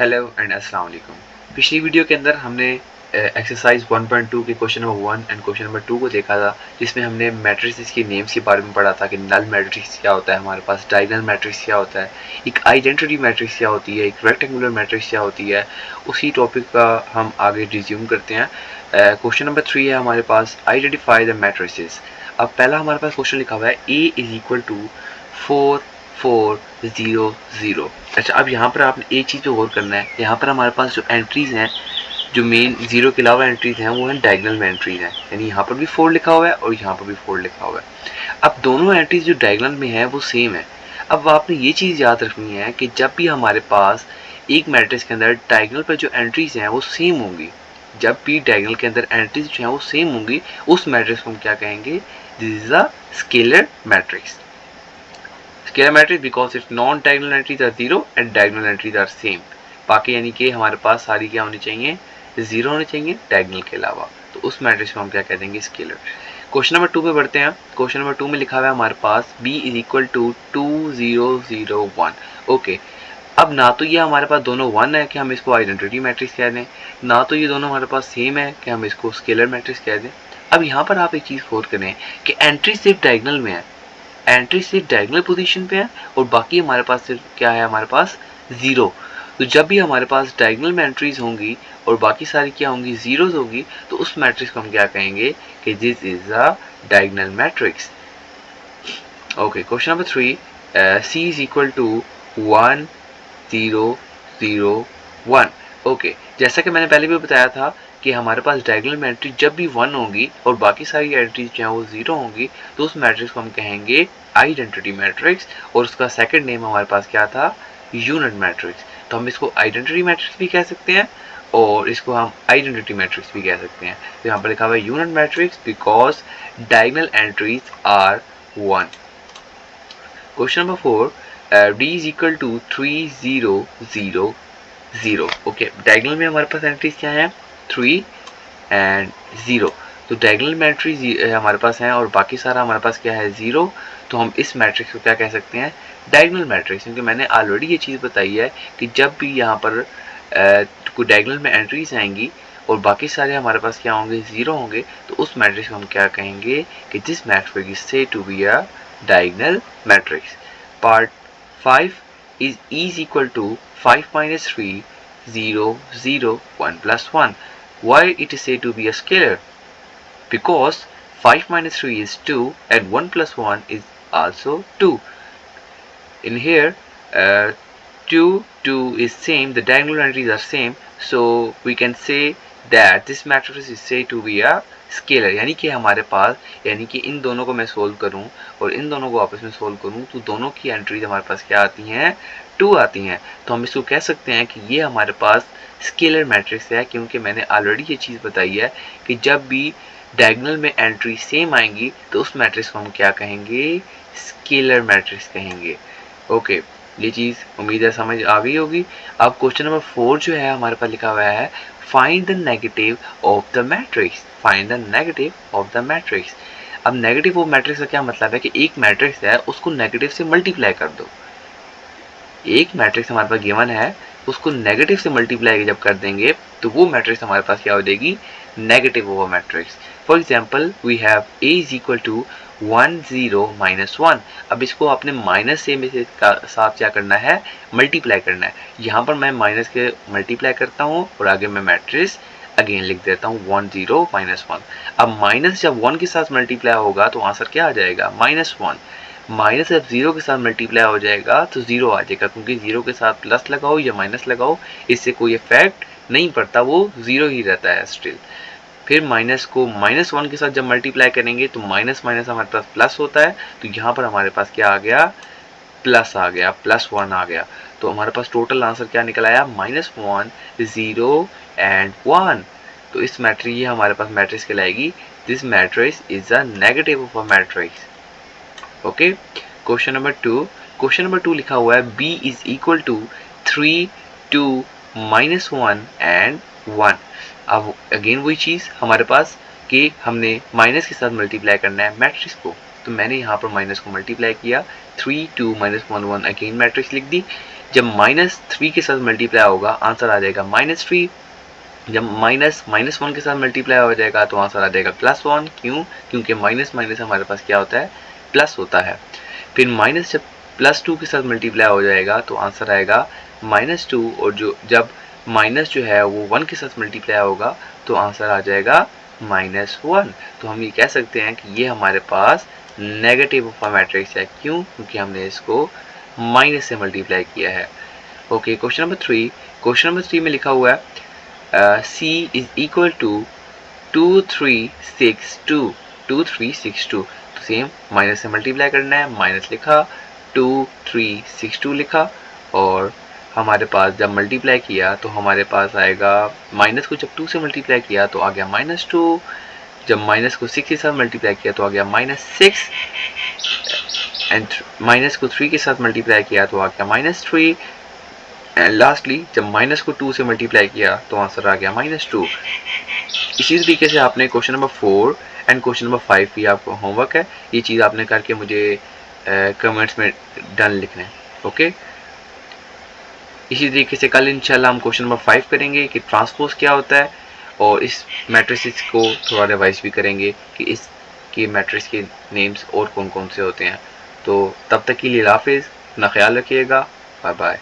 Hello and अस्सलाम वालेकुम। पिछली वीडियो के अंदर हमने एक्सरसाइज 1.2 के question number 1 and question number 2 को देखा था, जिसमें हमने मैट्रिसेस के नेम्स के बारे में पढ़ा था कि नल मैट्रिक्स क्या होता है, हमारे पास डायगोनल मैट्रिक्स क्या होता है, एक आइडेंटिटी मैट्रिक्स क्या होती है, एक रेक्टेंगुलर मैट्रिक्स क्या होती है। उसी टॉपिक का हम आगे रिज्यूम करते हैं। क्वेश्चन नंबर 3 है हमारे पास, आइडेंटिफाई द मैट्रिसेस। अब पहला हमारे पास क्वेश्चन लिखा हुआ है A इज इक्वल टू 4 4 0 0। अच्छा, अब यहाँ पर आपने एक चीज़ पे गौर करना है। यहाँ पर हमारे पास जो एंट्रीज हैं, जो मेन जीरो के अलावा एंट्रीज हैं, वो हैं डायगोनल में एंट्रीज हैं। यानी यहाँ पर भी 4 लिखा हुआ है और यहाँ पर भी 4 लिखा हुआ है। अब दोनों एंट्रीज जो डायगोनल में है वो सेम है। अब आपने ये चीज़ याद रखनी है कि जब भी हमारे पास एक मैट्रिक्स के अंदर डायगोनल पर जो एंट्रीज हैं वो सेम होंगी, जब भी डायगोनल के अंदर एंट्रीज जो हैं वो सेम होंगी, उस मैट्रिक्स को हम क्या कहेंगे? This is a scalar matrix. Scalar matrix because its non-diagonal entries are 0 and diagonal entries are same। बाकी यानी कि हमारे पास सारी क्या होनी चाहिए? 0 होनी चाहिए डायगोनल के अलावा। तो उस मैट्रिक्स को हम क्या कह देंगे? स्केलर। क्वेश्चन नंबर 2 पे बढ़ते हैं। क्वेश्चन नंबर 2 में लिखा हुआ है हमारे पास b is equal to 2 0 0 1। Okay, अब ना तो ये हमारे पास दोनों 1 है कि हम इसको आइडेंटिटी मैट्रिक्स कह दें, ना तो ये दोनों हमारे पास सेम है कि हम इसको स्केलर मैट्रिक्स कह दें। अब यहाँ पर आप एक चीज़ गौर करें कि एंट्री सिर्फ डायगोनल में है, एंट्री सिर्फ डायगोनल पोजीशन पे है और बाकी हमारे पास सिर्फ क्या है? हमारे पास 0। तो जब भी हमारे पास डायगोनल में एंट्रीज होंगी और बाकी सारी क्या होंगी? जीरोज होगी, तो उस मैट्रिक्स को हम क्या कहेंगे? कि this is a diagonal matrix. Okay, question number 3, c is equal to 1 0 0 1। Okay, जैसा कि मैंने पहले भी बताया था कि हमारे पास डायगोनल में एंट्री जब भी 1 होंगी और बाकी सारी एंट्रीज जो हैं वो 0 होंगी, तो उस मैट्रिक्स को हम कहेंगे आइडेंटिटी मैट्रिक्स। और उसका सेकंड नेम हमारे पास क्या था? Unit matrix. तो हम इसको आइडेंटिटी मैट्रिक्स भी कह सकते हैं और इसको हम आइडेंटिटी मैट्रिक्स भी कह सकते हैं। तो यहाँ पर लिखा हुआ है unit matrix because diagonal entries are 1। Question number 4, d is equal to 3 0 0 0। Okay, diagonal में हमारे पास एंट्रीज क्या है? 3 एंड 0। तो डायगोनल में एंट्रीज हमारे पास हैं और बाकी सारा हमारे पास क्या है? 0। तो हम इस मैट्रिक्स को क्या कह सकते हैं? Diagonal matrix. क्योंकि मैंने ऑलरेडी ये चीज़ बताई है कि जब भी यहाँ पर कोई डायगोनल में एंट्रीज आएंगी और बाकी सारे हमारे पास क्या होंगे? 0 होंगे, तो उस मैट्रिक्स को हम क्या कहेंगे? कि this matrix is said to be a diagonal matrix। Part 5 is equal to 5 minus 3 0 0 1 plus 1। Why it is said to be a scalar? Because 5 minus 3 is 2 and 1 plus 1 is also 2. In here 2 2 is same, the diagonal entries are same, so we can say that this matrix is said to be a scalar. यानी कि हमारे पास, यानी कि इन दोनों को मैं solve करूं और इन दोनों को आपस में सोल्व करूं तो दोनों की एंट्रीज हमारे पास क्या आती हैं? 2 आती हैं। तो हम इसको कह सकते हैं कि ये हमारे पास स्केलर मैट्रिक्स है, क्योंकि मैंने ऑलरेडी ये चीज़ बताई है कि जब भी डायगोनल में एंट्री सेम आएंगी तो उस मैट्रिक्स को हम क्या कहेंगे? स्केलर मैट्रिक्स कहेंगे। ओके, ये चीज़ उम्मीद है समझ आ गई होगी। अब क्वेश्चन नंबर 4 जो है हमारे पास लिखा हुआ है, find the negative of the matrix. Find the negative of the matrix. अब नेगेटिव ऑफ मैट्रिक्स का क्या मतलब है? कि एक मैट्रिक्स है उसको नेगेटिव से मल्टीप्लाई कर दो। एक मैट्रिक्स हमारे पास गिवन है, उसको नेगेटिव से मल्टीप्लाई जब कर देंगे तो वो मैट्रिक्स हमारे पास क्या हो जाएगी? Negative of a matrix. For example we have a is equal to 1 0 minus 1। अब इसको आपने माइनस से में से साथ क्या करना है? मल्टीप्लाई करना है। यहाँ पर मैं माइनस के मल्टीप्लाई करता हूँ और आगे मैं मैट्रिक्स अगेन लिख देता हूँ 1 0 माइनस 1। अब माइनस जब 1 के साथ मल्टीप्लाई होगा तो आंसर क्या आ जाएगा? -1। माइनस जब 0 के साथ मल्टीप्लाई हो जाएगा तो 0 आ जाएगा, क्योंकि 0 के साथ प्लस लगाओ या माइनस लगाओ इससे कोई इफेक्ट नहीं पड़ता, वो 0 ही रहता है स्टिल। फिर माइनस को -1 के साथ जब मल्टीप्लाई करेंगे तो माइनस माइनस हमारे पास प्लस होता है, तो यहाँ पर हमारे पास क्या आ गया? प्लस आ गया, +1 आ गया। तो हमारे पास टोटल आंसर क्या निकल आया? -1 0 एंड 1। तो इस मैट्रिक्स, ये हमारे पास मैट्रिक्स कहलाएगी, this matrix is a negative of a matrix. Okay, question number 2। Question number 2 लिखा हुआ है b is equal to 3 2 -1 and 1। अब अगेन वही चीज़ हमारे पास कि हमने माइनस के साथ मल्टीप्लाई करना है मैट्रिक्स को, तो मैंने यहाँ पर माइनस को मल्टीप्लाई किया, 3 2 -1 1 अगेन मैट्रिक्स लिख दी। जब -3 के साथ मल्टीप्लाई होगा आंसर आ जाएगा -3। जब -1 के साथ मल्टीप्लाई हो जाएगा तो आंसर आ जाएगा +1। क्यों? क्योंकि माइनस माइनस हमारे पास क्या होता है, प्लस होता है। फिर माइनस जब +2 के साथ मल्टीप्लाई हो जाएगा तो आंसर आएगा -2, और जब माइनस जो है वो 1 के साथ मल्टीप्लाई होगा तो आंसर आ जाएगा -1। तो हम ये कह सकते हैं कि ये हमारे पास नेगेटिव ऑफ अ मैट्रिक्स है। क्यों? क्योंकि हमने इसको माइनस से मल्टीप्लाई किया है। Okay, question number 3। Question number 3 में लिखा हुआ है C is equal to 2362। 2362 तो सेम माइनस से मल्टीप्लाई करना है, माइनस लिखा, 2362 लिखा, और हमारे पास जब मल्टीप्लाई किया तो हमारे पास आएगा, माइनस को जब 2 से मल्टीप्लाई किया तो आ गया -2, जब माइनस को 6 के साथ मल्टीप्लाई किया तो आ गया -6, एंड माइनस को 3 के साथ मल्टीप्लाई किया तो आ गया -3, एंड लास्टली जब माइनस को 2 से मल्टीप्लाई किया तो आंसर आ गया -2। इसी तरीके से आपने question number 4 and question number 5 भी आपको होमवर्क है, ये चीज़ आपने करके मुझे कमेंट्स में डन लिखना है। ओके, इसी तरीके से कल इंशाल्लाह हम क्वेश्चन नंबर 5 करेंगे कि ट्रांसपोज क्या होता है, और इस मैट्रिसेस को थोड़ा रिवाइज भी करेंगे कि इस के मैट्रिक्स के नेम्स और कौन कौन से होते हैं। तो तब तक के लिए हाफिज़, अपना ख्याल रखिएगा, बाय बाय।